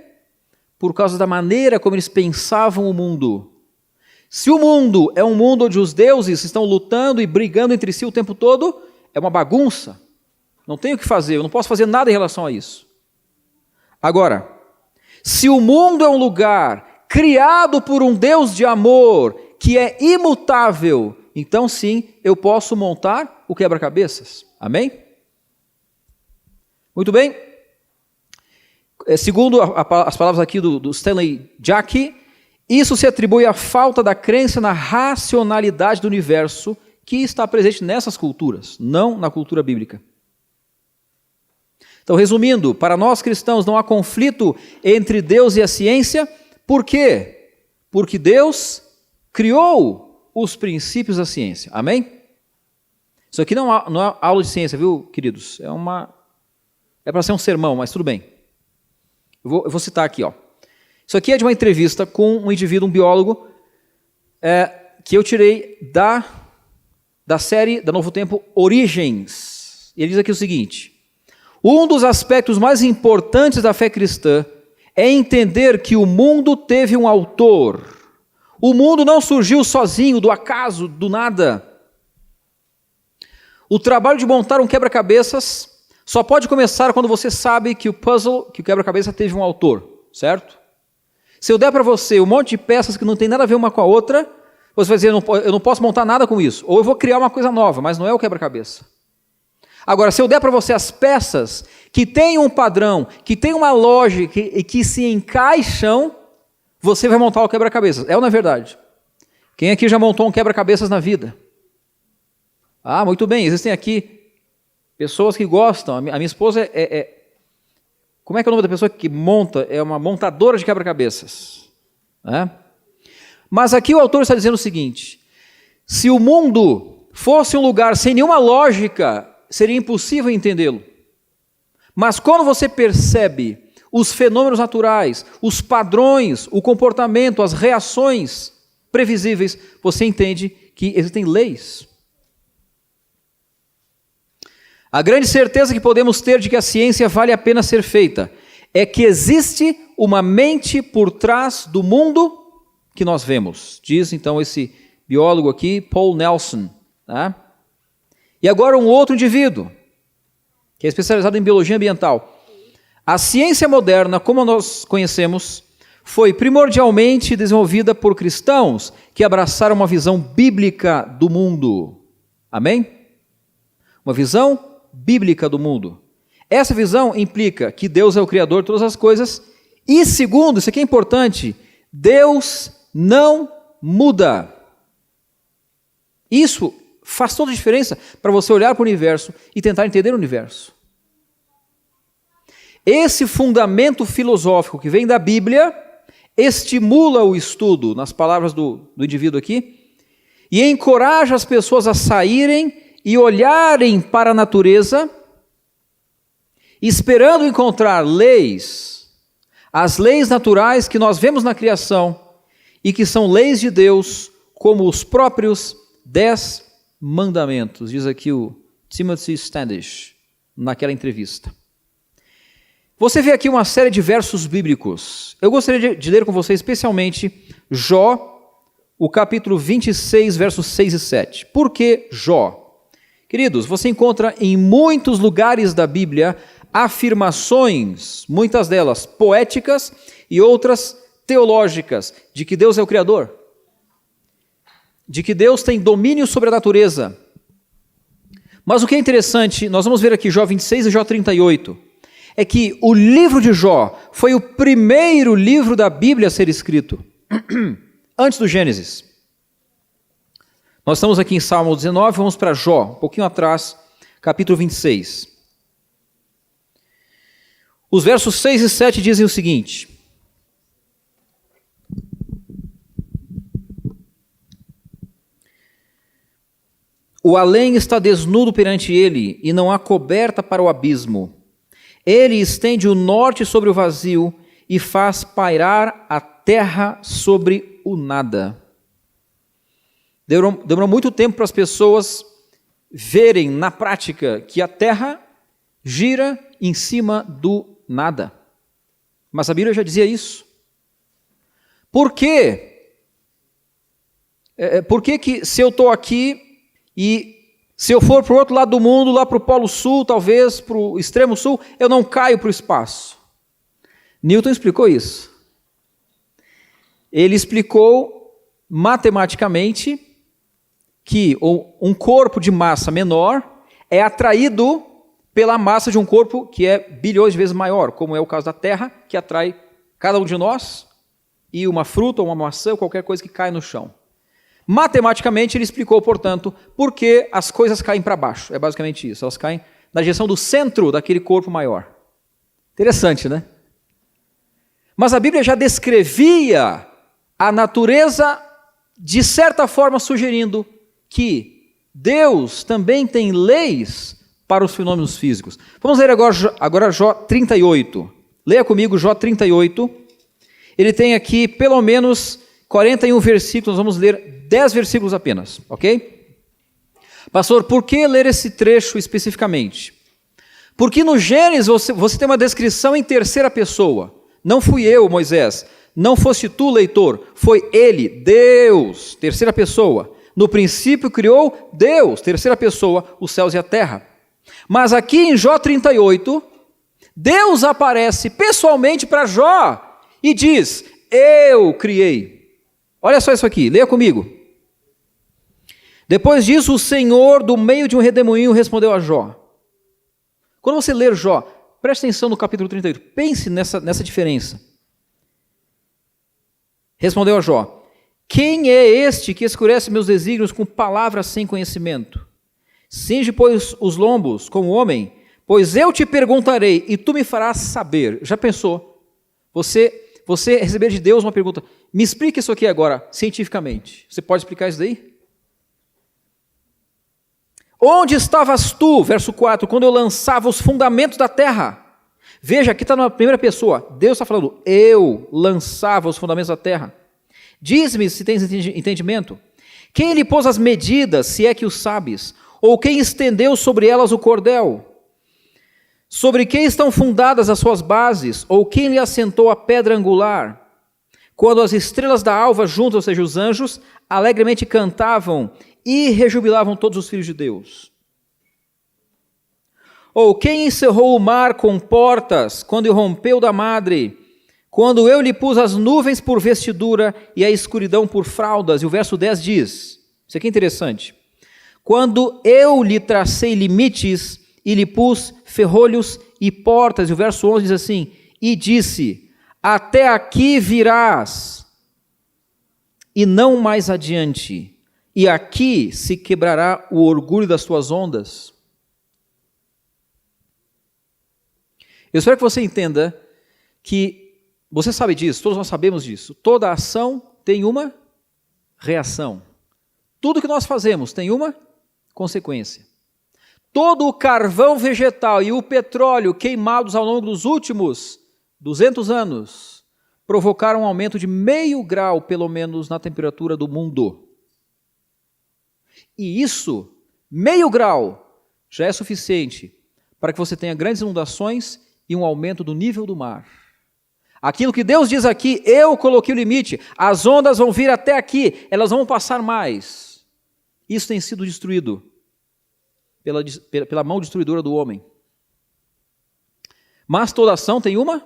Por causa da maneira como eles pensavam o mundo. Se o mundo é um mundo onde os deuses estão lutando e brigando entre si o tempo todo, é uma bagunça. Não tenho o que fazer, eu não posso fazer nada em relação a isso. Agora, se o mundo é um lugar criado por um Deus de amor, que é imutável, então sim, eu posso montar o quebra-cabeças. Amém? Muito bem. Segundo as palavras aqui do Stanley Jackie, isso se atribui à falta da crença na racionalidade do universo que está presente nessas culturas, não na cultura bíblica. Então, resumindo, para nós cristãos não há conflito entre Deus e a ciência. Por quê? Porque Deus criou os princípios da ciência. Amém? Isso aqui não é aula de ciência, viu, queridos? É para ser um sermão, mas tudo bem. Eu vou citar aqui, ó. Isso aqui é de uma entrevista com um indivíduo, um biólogo, que eu tirei da série da Novo Tempo Origens. Ele diz aqui o seguinte: um dos aspectos mais importantes da fé cristã é entender que o mundo teve um autor. O mundo não surgiu sozinho, do acaso, do nada. O trabalho de montar um quebra-cabeças só pode começar quando você sabe que o quebra-cabeça teve um autor, certo? Se eu der para você um monte de peças que não tem nada a ver uma com a outra, você vai dizer, eu não posso montar nada com isso. Ou eu vou criar uma coisa nova, mas não é o quebra-cabeça. Agora, se eu der para você as peças que têm um padrão, que têm uma lógica e que se encaixam, você vai montar o quebra-cabeças. É ou não é verdade? Quem aqui já montou um quebra-cabeças na vida? Ah, muito bem. Existem aqui pessoas que gostam. A minha esposa como é que é o nome da pessoa que monta? É uma montadora de quebra-cabeças. Né? Mas aqui o autor está dizendo o seguinte: se o mundo fosse um lugar sem nenhuma lógica, seria impossível entendê-lo. Mas quando você percebe os fenômenos naturais, os padrões, o comportamento, as reações previsíveis, você entende que existem leis. A grande certeza que podemos ter de que a ciência vale a pena ser feita é que existe uma mente por trás do mundo que nós vemos. Diz então esse biólogo aqui, Paul Nelson. Tá? E agora um outro indivíduo, que é especializado em biologia ambiental. A ciência moderna, como nós conhecemos, foi primordialmente desenvolvida por cristãos que abraçaram uma visão bíblica do mundo. Amém? Uma visão bíblica do mundo. Essa visão implica que Deus é o Criador de todas as coisas e, segundo, isso aqui é importante, Deus não muda. Isso faz toda a diferença para você olhar para o universo e tentar entender o universo. Esse fundamento filosófico que vem da Bíblia estimula o estudo, nas palavras do indivíduo aqui, e encoraja as pessoas a saírem e olharem para a natureza, esperando encontrar leis, as leis naturais que nós vemos na criação e que são leis de Deus, como os próprios 10 mandamentos, diz aqui o Timothy Standish, naquela entrevista. Você vê aqui uma série de versos bíblicos. Eu gostaria de ler com você especialmente Jó, o capítulo 26, versos 6 e 7. Por que Jó? Queridos, você encontra em muitos lugares da Bíblia afirmações, muitas delas poéticas e outras teológicas, de que Deus é o Criador, de que Deus tem domínio sobre a natureza. Mas o que é interessante, nós vamos ver aqui Jó 26 e Jó 38, é que o livro de Jó foi o primeiro livro da Bíblia a ser escrito, antes do Gênesis. Nós estamos aqui em Salmo 19, vamos para Jó, um pouquinho atrás, capítulo 26. Os versos 6 e 7 dizem o seguinte: o além está desnudo perante ele, e não há coberta para o abismo. Ele estende o norte sobre o vazio e faz pairar a terra sobre o nada. Demorou muito tempo para as pessoas verem na prática que a terra gira em cima do nada. Mas a Bíblia já dizia isso. Por quê? Por que se eu estou aqui e se eu for para o outro lado do mundo, lá para o Polo Sul, talvez para o extremo sul, eu não caio para o espaço? Newton explicou isso. Ele explicou matematicamente que um corpo de massa menor é atraído pela massa de um corpo que é bilhões de vezes maior, como é o caso da Terra, que atrai cada um de nós e uma fruta, ou uma maçã, ou qualquer coisa que cai no chão. Matematicamente, ele explicou, portanto, por que as coisas caem para baixo. É basicamente isso, elas caem na direção do centro daquele corpo maior. Interessante, né? Mas a Bíblia já descrevia a natureza, de certa forma, sugerindo que Deus também tem leis para os fenômenos físicos. Vamos ler agora Jó 38. Leia comigo Jó 38. Ele tem aqui pelo menos 41 versículos, nós vamos ler 10 versículos apenas, ok? Pastor, por que ler esse trecho especificamente? Porque no Gênesis você tem uma descrição em terceira pessoa. Não fui eu, Moisés, não foste tu, leitor, foi ele, Deus, terceira pessoa. No princípio criou Deus, terceira pessoa, os céus e a terra. Mas aqui em Jó 38, Deus aparece pessoalmente para Jó e diz: eu criei. Olha só isso aqui, leia comigo. Depois disso, o Senhor, do meio de um redemoinho, respondeu a Jó. Quando você ler Jó, preste atenção no capítulo 38, pense nessa diferença. Respondeu a Jó: quem é este que escurece meus desígnios com palavras sem conhecimento? Cinge, pois, os lombos como homem, pois eu te perguntarei e tu me farás saber. Já pensou? Você receber de Deus uma pergunta: me explique isso aqui agora, cientificamente. Você pode explicar isso daí? Onde estavas tu, verso 4, quando eu lançava os fundamentos da terra? Veja, aqui está na primeira pessoa. Deus está falando, eu lançava os fundamentos da terra. Diz-me se tens entendimento. Quem lhe pôs as medidas, se é que o sabes? Ou quem estendeu sobre elas o cordel? Sobre quem estão fundadas as suas bases? Ou quem lhe assentou a pedra angular? Quando as estrelas da alva juntas, ou seja, os anjos, alegremente cantavam e rejubilavam todos os filhos de Deus. Ou quem encerrou o mar com portas, quando irrompeu da madre, quando eu lhe pus as nuvens por vestidura e a escuridão por fraldas. E o verso 10 diz, isso aqui é interessante, quando eu lhe tracei limites e lhe pus ferrolhos e portas. E o verso 11 diz assim, e disse, até aqui virás, e não mais adiante, e aqui se quebrará o orgulho das tuas ondas. Eu espero que você entenda que, você sabe disso, todos nós sabemos disso, toda ação tem uma reação. Tudo que nós fazemos tem uma consequência. Todo o carvão vegetal e o petróleo queimados ao longo dos últimos 200 anos provocaram um aumento de 0,5 grau, pelo menos, na temperatura do mundo. E isso, 0,5 grau, já é suficiente para que você tenha grandes inundações e um aumento do nível do mar. Aquilo que Deus diz aqui, eu coloquei o limite, as ondas vão vir até aqui, elas vão passar mais. Isso tem sido destruído pela mão destruidora do homem. Mas toda ação tem uma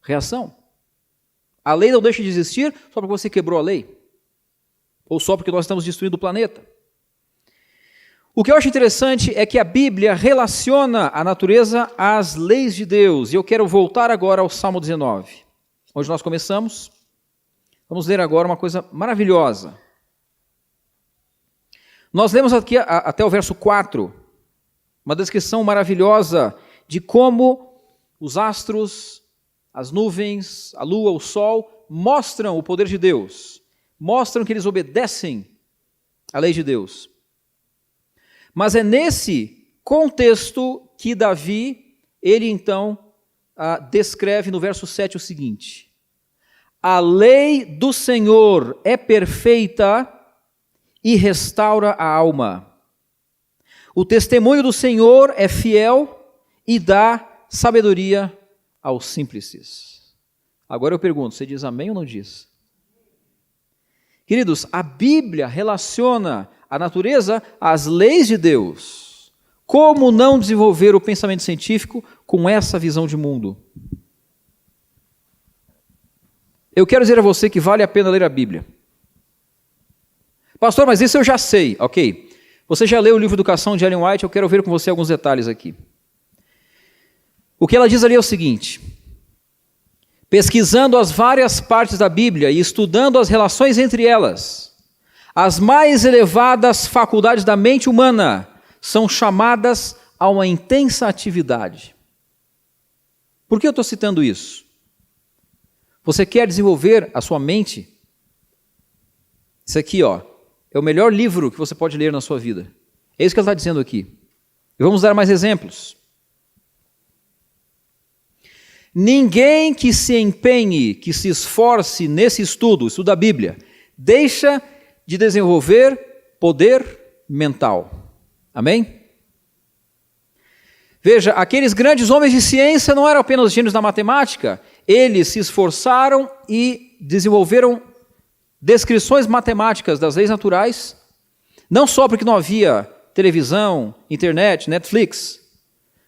reação. A lei não deixa de existir só porque você quebrou a lei, ou só porque nós estamos destruindo o planeta. O que eu acho interessante é que a Bíblia relaciona a natureza às leis de Deus. E eu quero voltar agora ao Salmo 19, onde nós começamos. Vamos ler agora uma coisa maravilhosa. Nós lemos aqui até o verso 4, uma descrição maravilhosa de como os astros, as nuvens, a lua, o sol, mostram o poder de Deus, mostram que eles obedecem à lei de Deus. Mas é nesse contexto que Davi, ele então descreve no verso 7 o seguinte: a lei do Senhor é perfeita e restaura a alma. O testemunho do Senhor é fiel e dá sabedoria aos simples. Agora eu pergunto, você diz amém ou não diz? Queridos, a Bíblia relaciona a natureza às leis de Deus. Como não desenvolver o pensamento científico com essa visão de mundo? Eu quero dizer a você que vale a pena ler a Bíblia. Pastor, mas isso eu já sei. Ok. Você já leu o livro Educação de Ellen White? Eu quero ver com você alguns detalhes aqui. O que ela diz ali é o seguinte: pesquisando as várias partes da Bíblia e estudando as relações entre elas, as mais elevadas faculdades da mente humana são chamadas a uma intensa atividade. Por que eu estou citando isso? Você quer desenvolver a sua mente? Isso aqui, é o melhor livro que você pode ler na sua vida. É isso que ela está dizendo aqui. E vamos dar mais exemplos. Ninguém que se empenhe, que se esforce nesse estudo da Bíblia, deixa de desenvolver poder mental. Amém? Veja, aqueles grandes homens de ciência não eram apenas gênios da matemática, eles se esforçaram e desenvolveram descrições matemáticas das leis naturais, não só porque não havia televisão, internet, Netflix,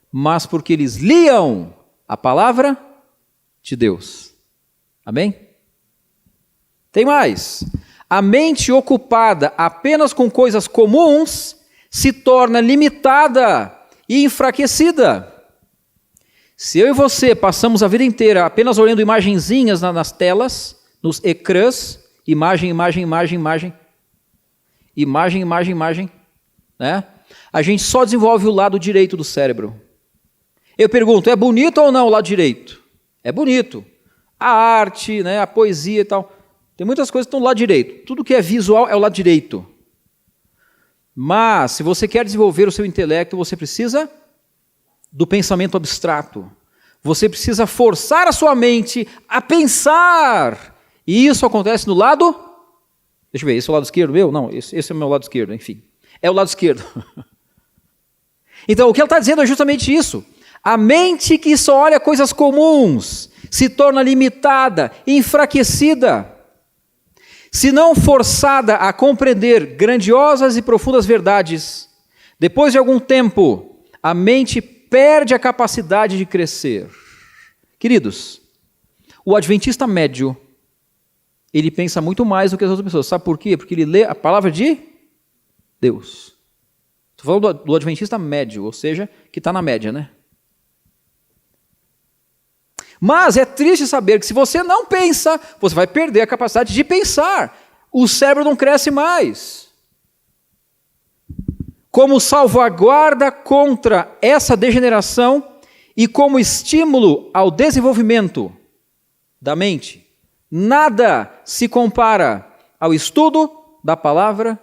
mas porque eles liam a palavra de Deus. Amém? Tem mais. A mente ocupada apenas com coisas comuns se torna limitada e enfraquecida. Se eu e você passamos a vida inteira apenas olhando imagenzinhas nas telas, nos ecrãs, imagem, né? A gente só desenvolve o lado direito do cérebro. Eu pergunto, é bonito ou não o lado direito? É bonito. A arte, né, a poesia e tal. Tem muitas coisas que estão do lado direito. Tudo que é visual é o lado direito. Mas, se você quer desenvolver o seu intelecto, você precisa do pensamento abstrato. Você precisa forçar a sua mente a pensar. E isso acontece no lado... Deixa eu ver, esse é o lado esquerdo meu? Não, esse é o meu lado esquerdo, enfim. É o lado esquerdo. Então, o que ele está dizendo é justamente isso. A mente que só olha coisas comuns se torna limitada, enfraquecida. Se não forçada a compreender grandiosas e profundas verdades, depois de algum tempo, a mente perde a capacidade de crescer. Queridos, o adventista médio, ele pensa muito mais do que as outras pessoas. Sabe por quê? Porque ele lê a palavra de Deus. Estou falando do adventista médio, ou seja, que está na média, né? Mas é triste saber que se você não pensa, você vai perder a capacidade de pensar. O cérebro não cresce mais. Como salvaguarda contra essa degeneração e como estímulo ao desenvolvimento da mente, nada se compara ao estudo da palavra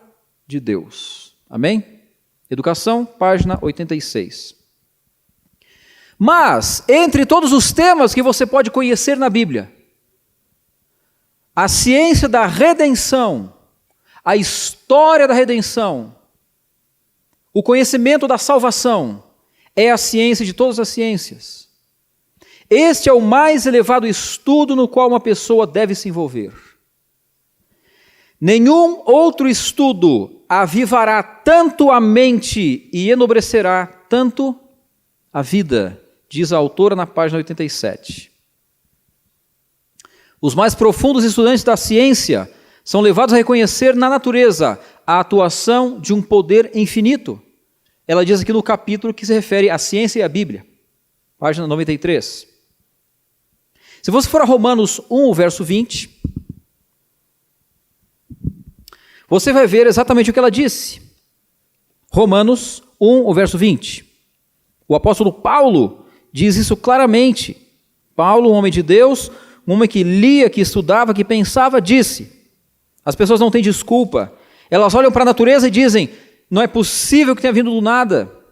de Deus. Amém? Educação, página 86. Mas, entre todos os temas que você pode conhecer na Bíblia, a ciência da redenção, a história da redenção, o conhecimento da salvação, é a ciência de todas as ciências. Este é o mais elevado estudo no qual uma pessoa deve se envolver. Nenhum outro estudo avivará tanto a mente e enobrecerá tanto a vida, diz a autora na página 87. Os mais profundos estudantes da ciência são levados a reconhecer na natureza a atuação de um poder infinito. Ela diz aqui no capítulo que se refere à ciência e à Bíblia, página 93. Se você for a Romanos 1, verso 20, você vai ver exatamente o que ela disse. Romanos 1, o verso 20. O apóstolo Paulo diz isso claramente. Paulo, um homem de Deus, um homem que lia, que estudava, que pensava, disse: as pessoas não têm desculpa. Elas olham para a natureza e dizem: não é possível que tenha vindo do nada.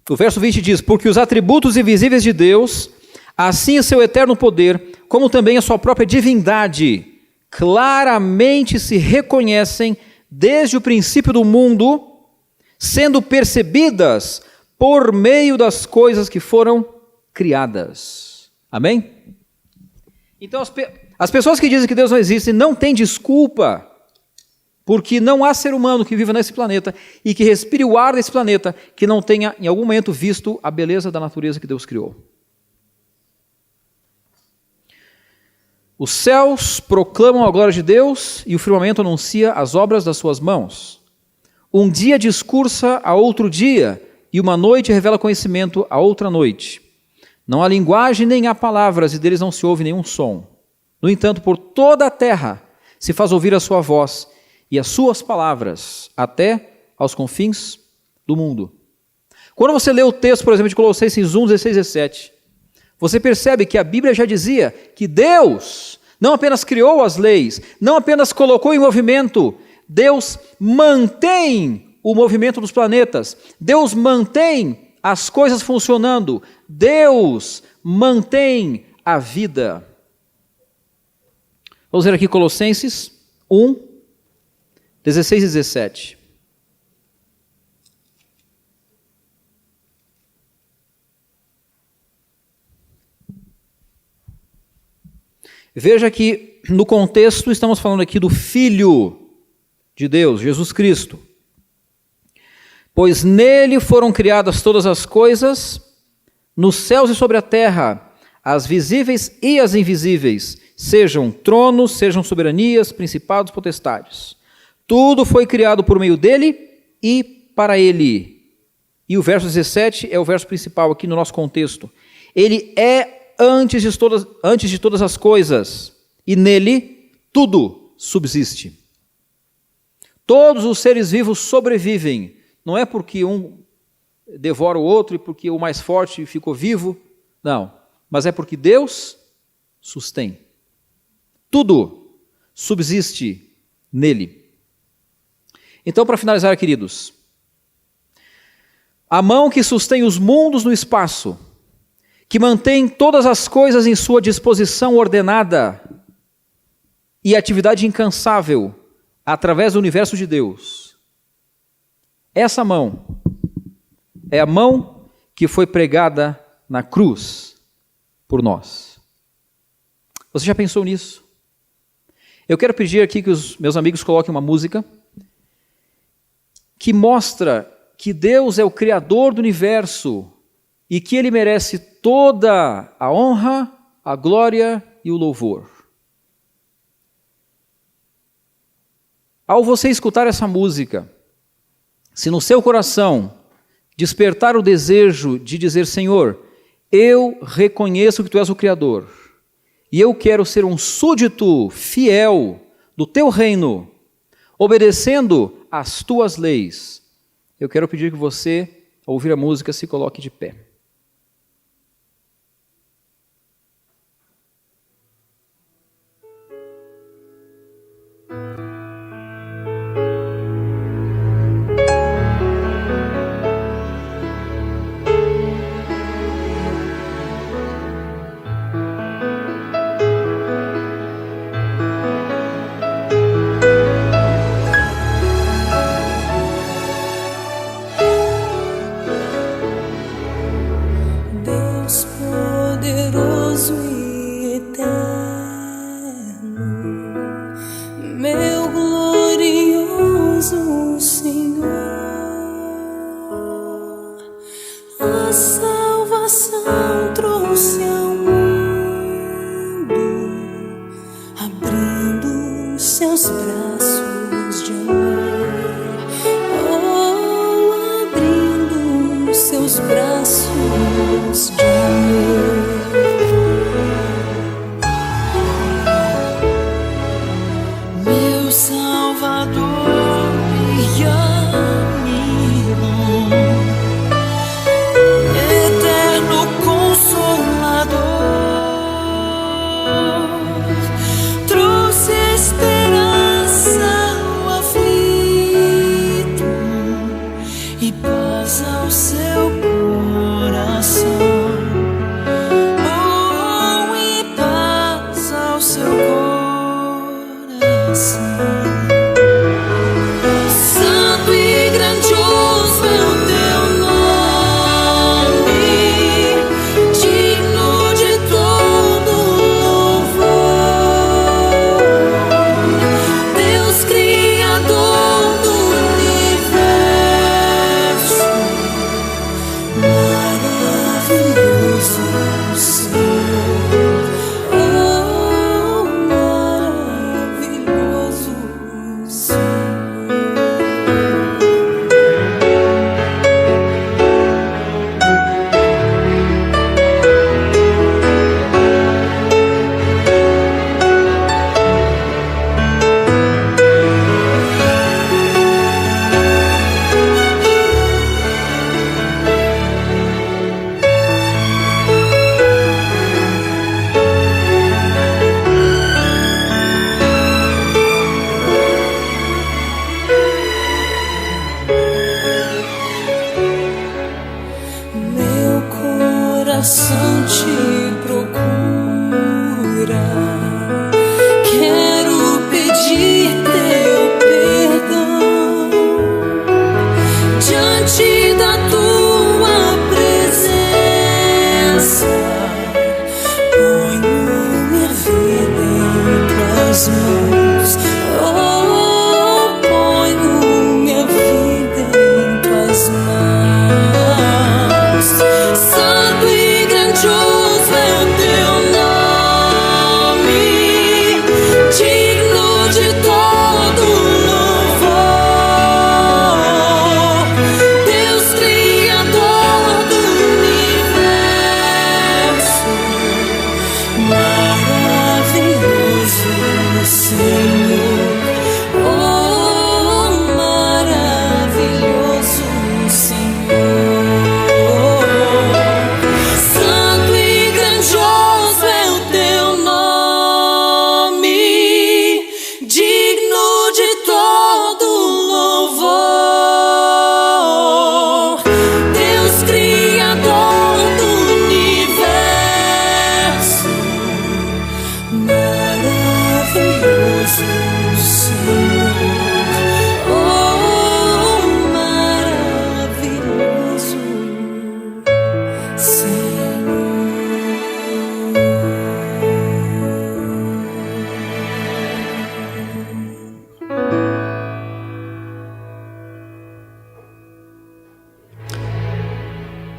O verso 20 diz: porque os atributos invisíveis de Deus, assim o seu eterno poder, como também a sua própria divindade, claramente se reconhecem desde o princípio do mundo, sendo percebidas por meio das coisas que foram criadas. Amém? Então as pessoas que dizem que Deus não existe não têm desculpa, porque não há ser humano que viva nesse planeta e que respire o ar desse planeta que não tenha em algum momento visto a beleza da natureza que Deus criou. Os céus proclamam a glória de Deus e o firmamento anuncia as obras das suas mãos. Um dia discursa a outro dia e uma noite revela conhecimento a outra noite. Não há linguagem nem há palavras e deles não se ouve nenhum som. No entanto, por toda a terra se faz ouvir a sua voz e as suas palavras até aos confins do mundo. Quando você lê o texto, por exemplo, de Colossenses 1, 16 e 17, você percebe que a Bíblia já dizia que Deus não apenas criou as leis, não apenas colocou em movimento, Deus mantém o movimento dos planetas, Deus mantém as coisas funcionando, Deus mantém a vida. Vamos ver aqui Colossenses 1, 16 e 17. Veja que no contexto estamos falando aqui do Filho de Deus, Jesus Cristo. Pois nele foram criadas todas as coisas, nos céus e sobre a terra, as visíveis e as invisíveis, sejam tronos, sejam soberanias, principados, potestades. Tudo foi criado por meio dele e para ele. E o verso 17 é o verso principal aqui no nosso contexto. Ele é antes de todas as coisas, e nele tudo subsiste. Todos os seres vivos sobrevivem, não é porque um devora o outro e porque o mais forte ficou vivo, não, mas é porque Deus sustém. tudo subsiste nele. Então, para finalizar, queridos, a mão que sustém os mundos no espaço, que mantém todas as coisas em sua disposição ordenada e atividade incansável através do universo de Deus, essa mão é a mão que foi pregada na cruz por nós. Você já pensou nisso? Eu quero pedir aqui que os meus amigos coloquem uma música que mostra que Deus é o Criador do universo e que Ele merece toda a honra, a glória e o louvor. Ao você escutar essa música, se no seu coração despertar o desejo de dizer: Senhor, eu reconheço que Tu és o Criador e eu quero ser um súdito fiel do Teu reino, obedecendo às Tuas leis, eu quero pedir que você, ao ouvir a música, se coloque de pé. Santo e grandioso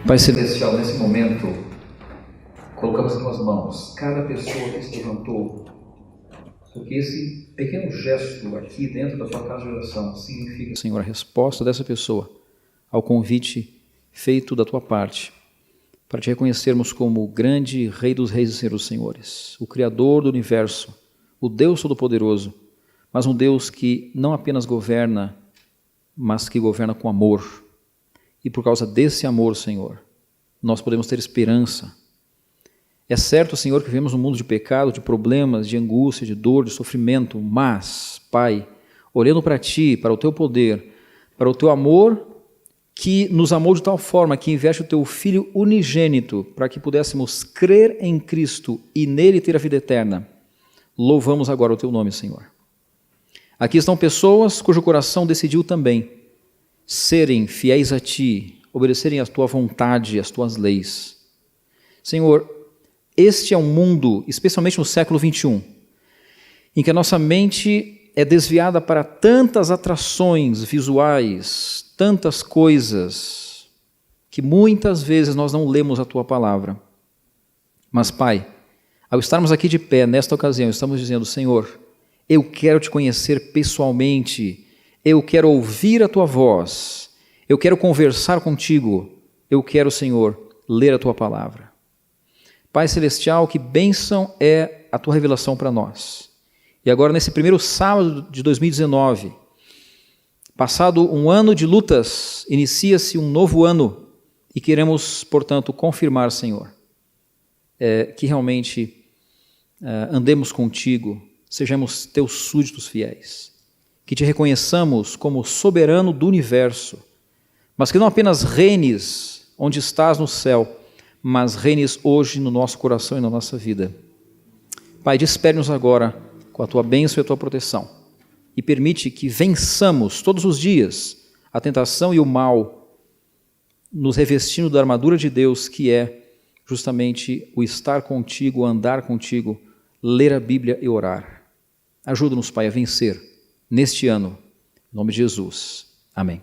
Pai Celestial, nesse momento, colocamos em tuas mãos cada pessoa que se levantou, porque esse pequeno gesto aqui dentro da tua casa de oração significa, Senhor, a resposta dessa pessoa ao convite feito da tua parte, para te reconhecermos como o grande Rei dos Reis e Senhor dos Senhores, o Criador do Universo, o Deus Todo-Poderoso, mas um Deus que não apenas governa, mas que governa com amor. E por causa desse amor, Senhor, nós podemos ter esperança. É certo, Senhor, que vivemos um mundo de pecado, de problemas, de angústia, de dor, de sofrimento, mas, Pai, olhando para Ti, para o Teu poder, para o Teu amor, que nos amou de tal forma que enviaste o Teu Filho unigênito para que pudéssemos crer em Cristo e nele ter a vida eterna, louvamos agora o Teu nome, Senhor. Aqui estão pessoas cujo coração decidiu também serem fiéis a Ti, obedecerem à Tua vontade, às Tuas leis. Senhor, este é um mundo, especialmente no século XXI, em que a nossa mente é desviada para tantas atrações visuais, tantas coisas, que muitas vezes nós não lemos a Tua palavra. Mas, Pai, ao estarmos aqui de pé, nesta ocasião, estamos dizendo, Senhor, eu quero Te conhecer pessoalmente, eu quero ouvir a Tua voz, eu quero conversar contigo, eu quero, Senhor, ler a Tua palavra. Pai Celestial, que bênção é a Tua revelação para nós. E agora, nesse primeiro sábado de 2019, passado um ano de lutas, inicia-se um novo ano e queremos, portanto, confirmar, Senhor, que realmente andemos contigo, sejamos Teus súditos fiéis, que Te reconheçamos como soberano do universo, mas que não apenas reines onde estás no céu, mas reines hoje no nosso coração e na nossa vida. Pai, despede-nos agora com a Tua bênção e a Tua proteção e permite que vençamos todos os dias a tentação e o mal, nos revestindo da armadura de Deus, que é justamente o estar contigo, andar contigo, ler a Bíblia e orar. Ajuda-nos, Pai, a vencer neste ano. Em nome de Jesus. Amém.